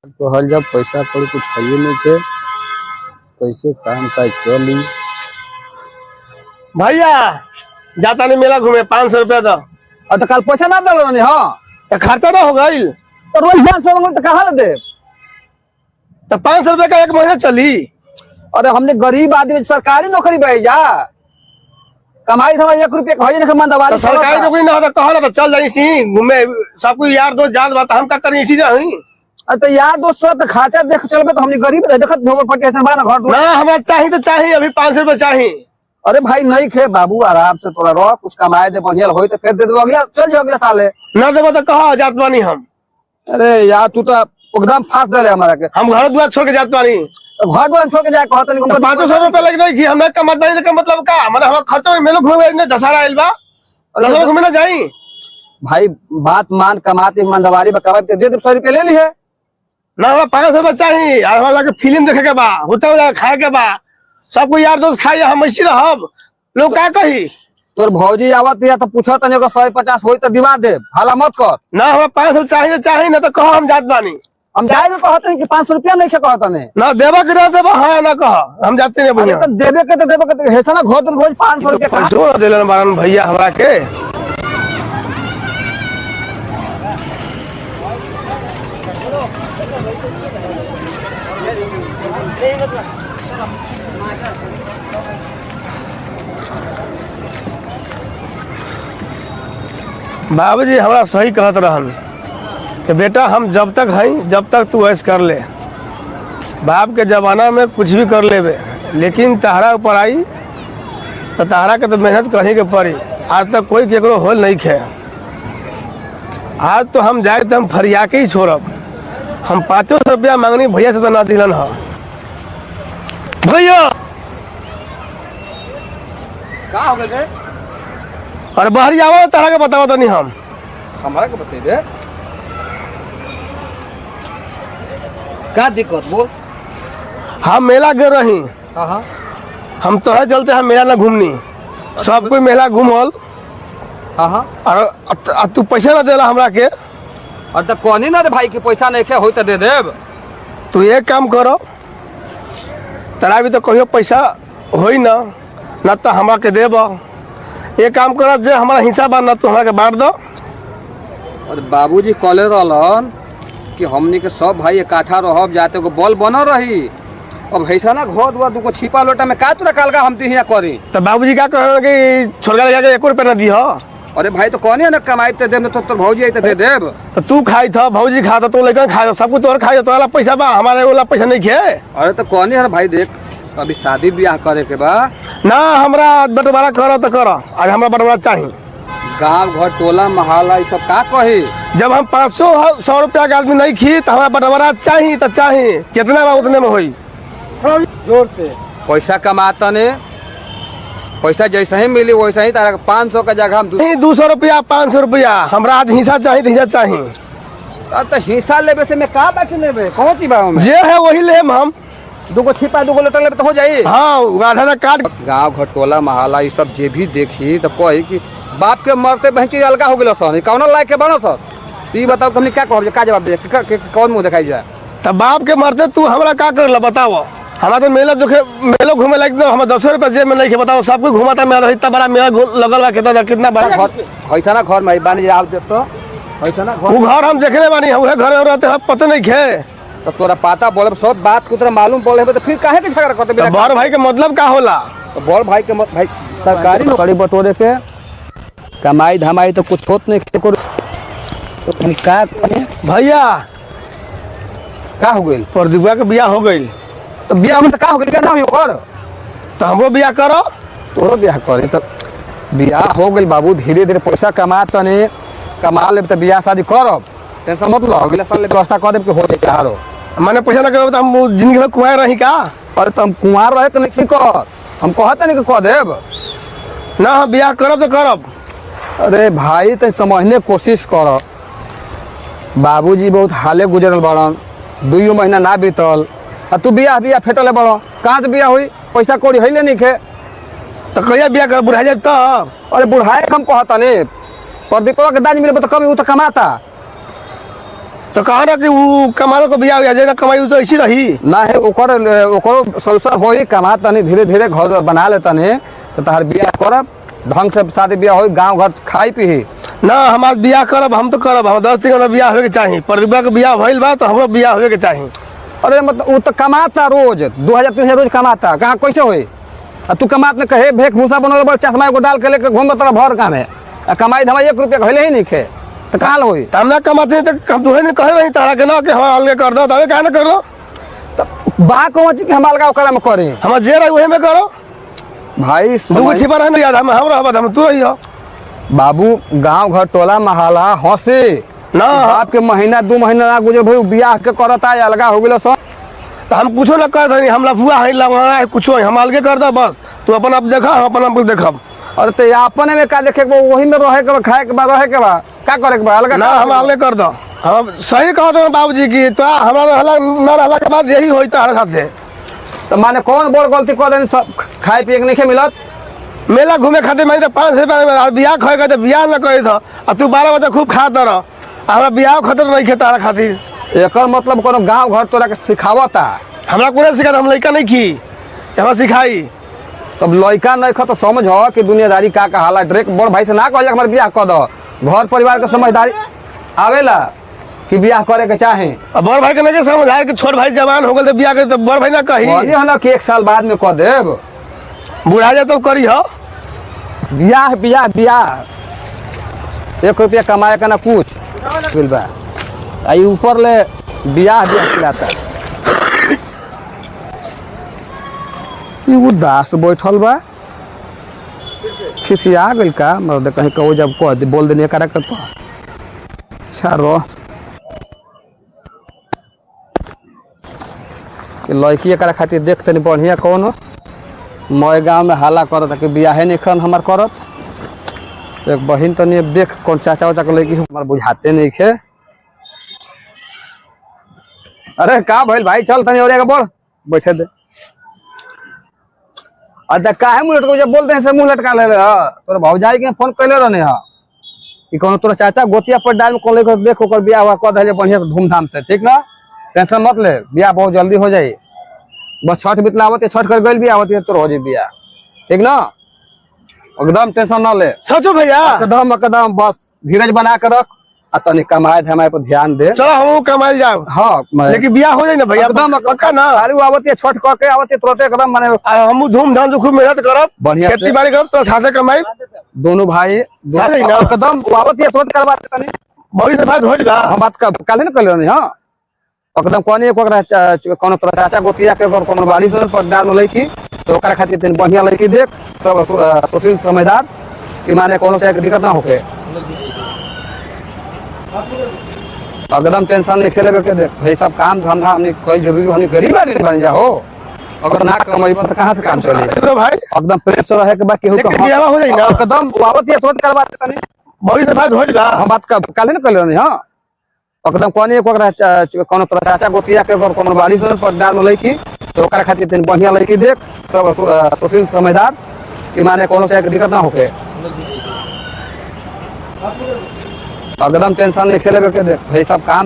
कहल जब पैसा कौड़ी कुछ है नहीं थे, कैसे काम काज चली। भैया जाता नहीं मेला घूमे 500 रुपया दो। और तो कल पैसा ना दल रही। हाँ तो खर्चा ना हो गई तो रोज 500 मांगो तो कहाँ दे। तो 500 रुपया का एक महीना चली। अरे हमने गरीब आदमी सरकारी नौकरी भैया कमाई था 1 रुपया का है ना। तो सरकारी नौकरी ना हो तो कहो ना तो चल जाई सी घूमे। सब कोई यार दोस्त जात बात हम का करी इसी जाई। तो यार दोस्त तो खर्चा देख चलबे तो हमने गरीब देखत झोपड़ पट्टी ऐसा बा ना घर ना हमरा चाहिए अभी 500 रुपया चाहिए। अरे भाई नहीं खे बाबू आराम से थोड़ा रहो कुछ कमाए दे बढ़िया हो तो फिर दे दो अगला चल जाओ अगले साले ना देबो तो कहो जात बानी हम। अरे यार तू तो एकदम फांस दे हमारा के। हम घर द्वार छोड़ के जात बानी। घर द्वार छोड़ के जाए कहता नहीं 500 रुपया लग नहीं हम कमत बानी का मतलब का हमारा हम खर्चा मेलो घूमे ने दशहरा आइल बा दशहरा घूमे ना जाई। भाई बात मान कमाते ईमानदारी बकावा दे दे 100 रुपया ले ली है ना। हमरा 500 रुपया चाहिए और हमरा के फिल्म देखे के बा होटल जा खाए के बा सबको यार दोस्त खाई हम ऐसी रहब लोग का कही। तोर भौजी आवत या तो पूछो तने 150 होई तो दिवा दे हाला मत कर ना हमरा 500 चाहिए ना तो कहो हम जात बानी। हम जाए तो कहते हैं कि 500 रुपया नहीं कहता ने ना देबा कि ना देबा हाँ ना कहो हम जाते नहीं भैया। तो देबे के हेसा ना घोट रोज 500 रुपया पैसो ना देलन बारन भैया हमरा के। बाबूजी हमरा सही कहत रहन कि बेटा हम जब तक हैं जब तक तू ऐश कर ले। बाप के जमाना में कुछ भी कर लेबे लेकिन तहरा ऊपर आई तो तहरा के तो मेहनत करही के पड़ी। आज तक कोई केकरो होल नहीं खे। आज तो हम जाए तो हम फरिया के ही छोड़ब। हम 500 रुपया मांगनी भैया से तो ना दिलन है। भैया का हो गए और बाहर जाओ तरह के बताओ तो नहीं हम हमारा के बता दे का दिक्कत बोल। हम मेला गए रही। हां हम तो है चलते हम मेला ना घूमनी सब कोई मेला घूमल। हां और तू पैसा ना देला हमरा के। और तो कोनी ना रे भाई के पैसा नहीं खे होई तो दे देब। तू एक काम करो तरा भी तो कहियो पैसा होई ना तो हमरा के देब। एक काम करो जे हमारा हिस्सा बा ना तू हमरा के बांट दो। और बाबूजी कॉले रहलन कि हमनी के सब भाई इकट्ठा रहब जाते को बल बना रही। अब ऐसा ना घोद हुआ दुको छिपा लोटा में का तोरा कालगा हम दिहिया करी। तो बाबूजी का कह कि छोड़का लगा के 1 रुपया ना दिह। अरे भाई तो कोनी ना कमाई ते देब तो भौजी आई तो दे देब। तो तू खाई था भौजी खा तो लेकर खा सब कुछ तोहर खाई तोहरा पैसा बा हमारे वाला पैसा नहीं खे। अरे तो कोनी है भाई देख अभी शादी ब्याह करे के बा ना हमरा बंटवारा करो तो करो। आज हमरा बंटवारा चाहिए। गांव घर टोला मोहल्ला ये सब का कही। जब हम 500 रुपया का आदमी नहीं खी तो हमारा बंटवारा चाहिए तो चाहिए कितना बा उतने में होई। जोर से पैसा कमाता ने पैसा जैसे ही मिली वैसा ही तारा 500 का जगह हम 200 रुपया 500 रुपया हमरा आज हिस्सा चाहिए तो हिस्सा चाहिए। अब तो हिस्सा लेबे से मैं का बाकी लेबे कौन सी बात में जे है वही लेम हम। दुगो छिपा दुगो लोटा लेबे तो हो जाई। हाँ आधा काट गांव घर टोला मोहल्ला ये सब जे भी देखी तो कही कि बाप के मरते बहची अलगा हो गेलो सन कौन लायक के बनो सर। तू ये बताओ हमने क्या कहब का जवाब दे कौन मुंह दिखाई जाए। तब बाप के मरते तू हमरा का कर ला बताओ। हमारा तो मेला देखे मेलो घूमे लायक तो हम 10 रुपया जेब में नहीं खे बताओ सब कुछ घुमाता मेला इतना बड़ा मेला लगल बा कितना बड़ा घर ऐसा ना घर में बानी आप देख तो ऐसा ना वो घर हम देखने बानी उहे घर में रहते पता नहीं खे। तो तोरा पता बोले सब बात को तोरा मालूम बोले तो फिर काहे के झगड़ा करते बिना। बड़ भाई के मतलब का होला। तो बड़ भाई के भाई सरकारी नौकरी बटोरे के कमाई धमाई तो कुछ होत नहीं तो का भैया का हो गइल प्रदीपा के बियाह हो गइल। तो बियाह में तो का हो गइल ना हो कर तो हमरो बियाह करो। तोरो बियाह करे तो बियाह हो गइल बाबू धीरे धीरे पैसा कमा तने कमा ले तो बियाह शादी करब टेंशन मत लो अगले साल व्यवस्था कर देब के हो जाए हारो। मैंने पैसा ना करब तो हम जिंदगी में कुआं रही का। अरे तुम कुंवार रहे तो नहीं कर हम कहते नहीं कि कह देब ना हम बियाह करब तो करब। अरे भाई तो समझने कोशिश कर बाबूजी बहुत हाले गुजरल बड़न 2 महीना ना बीतल और तू बियाह फेटल है बड़ो कहाँ से बियाह हुई पैसा कौड़ी है नहीं खे। तो कहिया बियाह कर बुढ़ा जाए तब। अरे बुढ़ाए हम कहता नहीं प्रदीपवा के दाज मिले तो कभी वो तो कमाता तो कहा ना कि वो कमालो को बियाह हुआ जेना कमाई तो ऐसी रही ना है ओकरो सोल्यूशन होई, कमा तनी धीरे धीरे घर बना ले तनी तो तहार बियाह करब, ढंग से शादी बियाह होई, गांव घर खाई पी ना। हमार बियाह करब, हम तो करब, हम 10 दिन में बियाह होवे के चाहिए। प्रतिभा के बियाह भइल बा तो हमरो बियाह होवे के चाहिए। अरे मतलब वो तो कमाता रोज 2000-3000 रोज कमाता, कहाँ कैसे होई? तू कमात ने कहे भेक भूसा बनल बड़ चश्मा को डाल के लेके घूम तरह भर काम है, कमाई धमाई 1 रुपया कहले ही नहीं खे तो कहाँ होई? हम ना कमाते तो हम तुहे ने कहे नहीं तारा के ना कि हम अलगे कर दो, तबे काहे ना कर लो? तो बा कौन चीज के हम अलगा ओकरा में करी? हम जे रही वही में करो भाई दू छिपा रहे याद हम रहबत हम तू रही हो। बाबू गांव घर टोला महला हंसे ना आपके महीना 2 महीना ना गुजर भाई बियाह के करता है अलगा हो गेलो सब। तो हम कुछो ना कर दनी, हम लफुआ है लंगड़ा है कुछो है, हम अलगे कर दो बस। तू अपन आप देखा, हम अपन आप देखब। अरे तो अपने में का देखे के वही में रहे के बा, खाए के बा, रहे के बा, का करे के बा अलगा ना हम अलगे कर दो। हम सही कहो तो बाबूजी की तो हमरा रहला ना रहला के बाद यही होई तार साथे। तो माने कौन बड़ गलती कर देनी? सब खाए पिए के नहीं मिलत, मेला घूमे खातिर मैं तो 500 रुपया बियाह खाएगा तो बियाह ना करे था, और तू 12 बजे खूब खा रह, हमरा बियाह खतर नहीं खे तारा खातिर। एकर मतलब कोनो गांव घर तोरा के सिखावता? हमरा कोने सिखा, हम लड़का नहीं की हमरा सिखाई। तब लड़का नहीं खा तो समझ हो कि दुनियादारी का हाला। डायरेक्ट बड़ भाई से ना कह हमारे बियाह कर दो, घर परिवार के समझदारी आवेला कि बियाह करे के चाहे। अब बड़ भाई के नहीं समझ आए कि छोट भाई जवान हो गए तो बियाह करे, तो बड़ भाई ना कही ना कि 1 साल बाद में कह देब बुढ़ा जाए तो करी हो बियाह बियाह बियाह। 1 रुपया कमाए का ना कुछ बिल बा, आई ऊपर ले बियाह बियाह खिलाता। ये उदास बैठल बा, खिसिया गइल का मतलब कहीं कहो जब कह दे बोल देने करा कर तो अच्छा रो लड़की एकरा खातिर देख तनी बढ़िया कौन हो। मैं गाँव में हाला करत कि बियाहे नहीं खन हमार करत। एक बहिन तनी देख कौन चाचा उचा के लड़की हमार बुझाते नहीं खे। अरे का भइल भाई, चल तनी और बोल बैठे दे। अरे काहे मुंह लटको जब बोलते हैं से मुंह लटका ले तोर भौजाई के फोन कैले रहने हा कि कोनो तोरा चाचा गोतिया पर डाल में कौन लेकर देख ओकर बियाह हुआ कह दे बढ़िया से धूमधाम से, ठीक ना? टेंशन मत ले, बियाह बहुत जल्दी हो जाई। बस छठ बितला आवत छठ कर गइल बियाह होती है तो हो जाई बियाह, ठीक ना? एकदम टेंशन ना ले सचो भैया, एकदम एकदम बस धीरज बना के रख आ तनी कमाए धमाए पर ध्यान दे। चलो हम कमाई जाओ। हाँ लेकिन बियाह हो जाए ना भैया एकदम पक्का ना। अरे आवत है छठ कर के आवत है तुरंत एकदम माने हम धूमधाम से खूब मेहनत करब, बढ़िया से। खेती बाड़ी करब तो साथे कमाई दोनों भाई साथ ही ना। एकदम आवत है तुरंत करवा दे तनी। बड़ी से बात हो जा हम बात का काले ना कर लेनी। हाँ एकदम कोनी कोनो तोरा चाचा गोतिया के अगर कोनो बाड़ी से पर डाल लईकी तो ओकरा खातिर तनी बढ़िया लईकी देख, सब सुशील समझदार कि माने कोनो से दिक्कत ना होके। एकदम टेंशन नहीं खेले के देख भाई, सब काम धंधा हमने कोई जरूरी हमने गरीब आदमी बन जा हो, अगर ना कमाइबा तो कहां से काम चली? तो भाई एकदम प्रेम से रहे के बाकी हो लेकिन बियाह हो जाए ना। एकदम आवत है तुरंत करवा दे तनी। बड़ी से बात हो जा हम बात का काले ना कर लेनी। हाँ एकदम कोनी कोनो तोरा चाचा गोतिया के अगर कोनो बाड़ी से पर डाल लईकी तो ओकरा खातिर तनी बढ़िया लईकी देख, सब सुशील समझदार कि माने कोनो से दिक्कत ना होके। एकदम टेंशन नहीं खेले के देख भाई, सब काम